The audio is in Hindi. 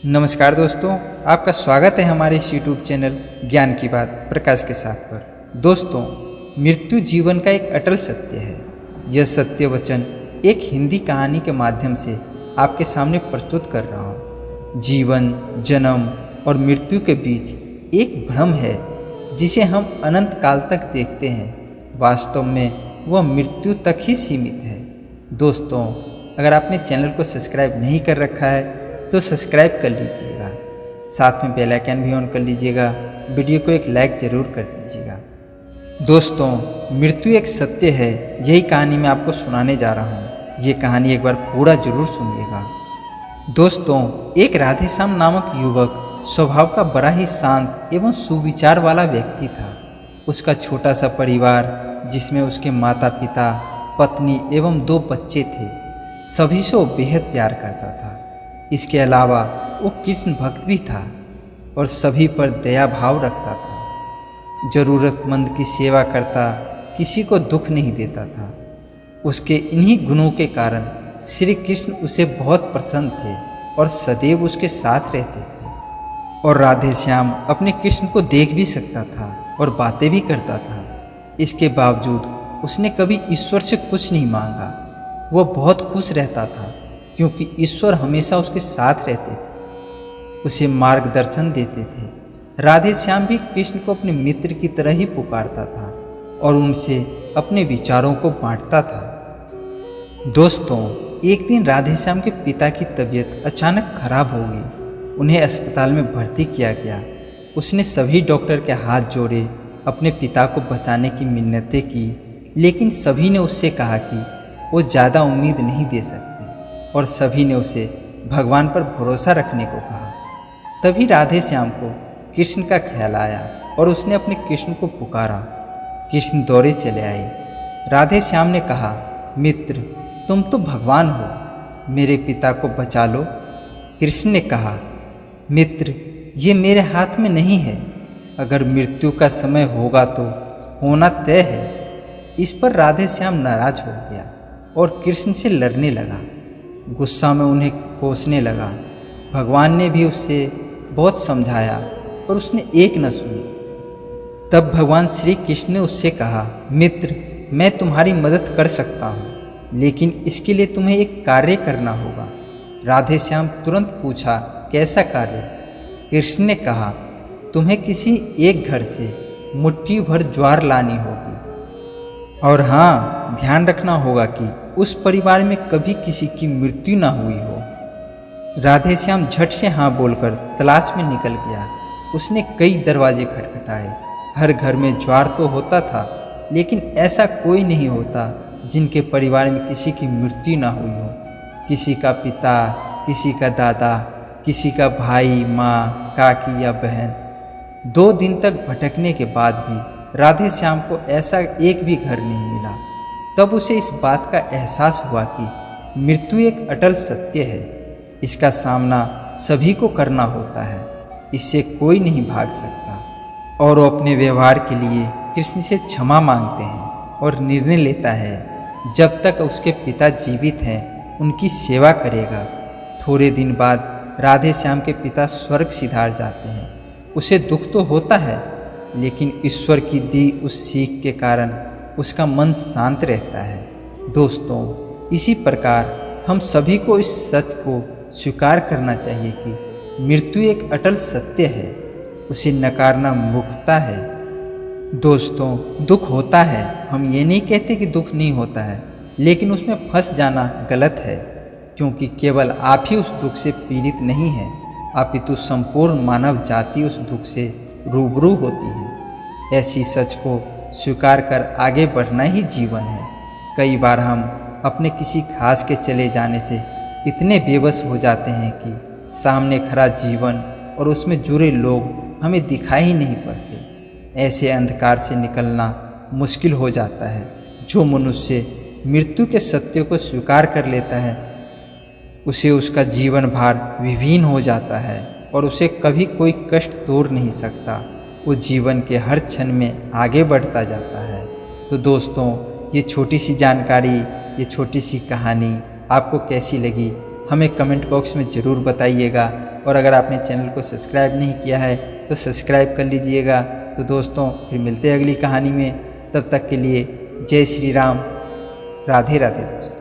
नमस्कार दोस्तों, आपका स्वागत है हमारे इस यूट्यूब चैनल ज्ञान की बात प्रकाश के साथ पर। दोस्तों, मृत्यु जीवन का एक अटल सत्य है। यह सत्य वचन एक हिंदी कहानी के माध्यम से आपके सामने प्रस्तुत कर रहा हूँ। जीवन, जन्म और मृत्यु के बीच एक भ्रम है जिसे हम अनंत काल तक देखते हैं। वास्तव में वह मृत्यु तक ही सीमित है। दोस्तों, अगर आपने चैनल को सब्सक्राइब नहीं कर रखा है तो सब्सक्राइब कर लीजिएगा, साथ में बेल आइकन भी ऑन कर लीजिएगा। वीडियो को एक लाइक ज़रूर कर दीजिएगा। दोस्तों, मृत्यु एक सत्य है, यही कहानी मैं आपको सुनाने जा रहा हूँ। ये कहानी एक बार पूरा जरूर सुनिएगा। दोस्तों, एक राधेश्याम नामक युवक स्वभाव का बड़ा ही शांत एवं सुविचार वाला व्यक्ति था। उसका छोटा सा परिवार, जिसमें उसके माता पिता, पत्नी एवं 2 बच्चे थे, सभी से वो बेहद प्यार करता था। इसके अलावा वो कृष्ण भक्त भी था और सभी पर दया भाव रखता था। जरूरतमंद की सेवा करता, किसी को दुख नहीं देता था। उसके इन्हीं गुणों के कारण श्री कृष्ण उसे बहुत प्रसन्न थे और सदैव उसके साथ रहते थे। और राधेश्याम अपने कृष्ण को देख भी सकता था और बातें भी करता था। इसके बावजूद उसने कभी ईश्वर से कुछ नहीं मांगा। वह बहुत खुश रहता था क्योंकि ईश्वर हमेशा उसके साथ रहते थे, उसे मार्गदर्शन देते थे। राधेश्याम भी कृष्ण को अपने मित्र की तरह ही पुकारता था और उनसे अपने विचारों को बांटता था। दोस्तों, एक दिन राधेश्याम के पिता की तबीयत अचानक खराब हो गई। उन्हें अस्पताल में भर्ती किया गया। उसने सभी डॉक्टर के हाथ जोड़े, अपने पिता को बचाने की मिन्नतें की, लेकिन सभी ने उससे कहा कि वो ज़्यादा उम्मीद नहीं दे सकते और सभी ने उसे भगवान पर भरोसा रखने को कहा। तभी राधेश्याम को कृष्ण का ख्याल आया और उसने अपने कृष्ण को पुकारा। कृष्ण दौड़े चले आए। राधेश्याम ने कहा, मित्र, तुम तो भगवान हो, मेरे पिता को बचा लो। कृष्ण ने कहा, मित्र, ये मेरे हाथ में नहीं है। अगर मृत्यु का समय होगा तो होना तय है। इस पर राधेश्याम नाराज हो गया और कृष्ण से लड़ने लगा। गुस्सा में उन्हें कोसने लगा। भगवान ने भी उससे बहुत समझाया पर उसने एक न सुनी। तब भगवान श्री कृष्ण ने उससे कहा, मित्र, मैं तुम्हारी मदद कर सकता हूँ, लेकिन इसके लिए तुम्हें एक कार्य करना होगा। राधेश्याम तुरंत पूछा, कैसा कार्य? कृष्ण ने कहा, तुम्हें किसी एक घर से मुट्ठी भर ज्वार लानी होगी और हाँ, ध्यान रखना होगा कि उस परिवार में कभी किसी की मृत्यु ना हुई हो। राधेश्याम झट से हाँ बोलकर तलाश में निकल गया। उसने कई दरवाजे खटखटाए। हर घर में ज्वार तो होता था, लेकिन ऐसा कोई नहीं होता जिनके परिवार में किसी की मृत्यु ना हुई हो। किसी का पिता, किसी का दादा, किसी का भाई, माँ, काकी या बहन। 2 दिन तक भटकने के बाद भी राधेश्याम को ऐसा एक भी घर नहीं मिला। तब उसे इस बात का एहसास हुआ कि मृत्यु एक अटल सत्य है। इसका सामना सभी को करना होता है, इससे कोई नहीं भाग सकता। और वो अपने व्यवहार के लिए कृष्ण से क्षमा मांगते हैं और निर्णय लेता है, जब तक उसके पिता जीवित हैं उनकी सेवा करेगा। थोड़े दिन बाद राधेश्याम के पिता स्वर्ग सिधार जाते हैं। उसे दुख तो होता है, लेकिन ईश्वर की दी उस सीख के कारण उसका मन शांत रहता है। दोस्तों, इसी प्रकार हम सभी को इस सच को स्वीकार करना चाहिए कि मृत्यु एक अटल सत्य है। उसे नकारना मूर्खता है। दोस्तों, दुख होता है, हम ये नहीं कहते कि दुख नहीं होता है, लेकिन उसमें फंस जाना गलत है, क्योंकि केवल आप ही उस दुख से पीड़ित नहीं हैं, अपितु संपूर्ण मानव जाति उस दुख से रूबरू होती है। ऐसी सच को स्वीकार कर आगे बढ़ना ही जीवन है। कई बार हम अपने किसी खास के चले जाने से इतने बेबस हो जाते हैं कि सामने खड़ा जीवन और उसमें जुड़े लोग हमें दिखाई ही नहीं पड़ते। ऐसे अंधकार से निकलना मुश्किल हो जाता है। जो मनुष्य मृत्यु के सत्य को स्वीकार कर लेता है, उसे उसका जीवन भार विहीन हो जाता है और उसे कभी कोई कष्ट तोड़ नहीं सकता। वो जीवन के हर क्षण में आगे बढ़ता जाता है। तो दोस्तों, ये छोटी सी जानकारी, ये छोटी सी कहानी आपको कैसी लगी हमें कमेंट बॉक्स में ज़रूर बताइएगा। और अगर आपने चैनल को सब्सक्राइब नहीं किया है तो सब्सक्राइब कर लीजिएगा। तो दोस्तों फिर मिलते हैं अगली कहानी में, तब तक के लिए जय श्री राम, राधे राधे दोस्तों।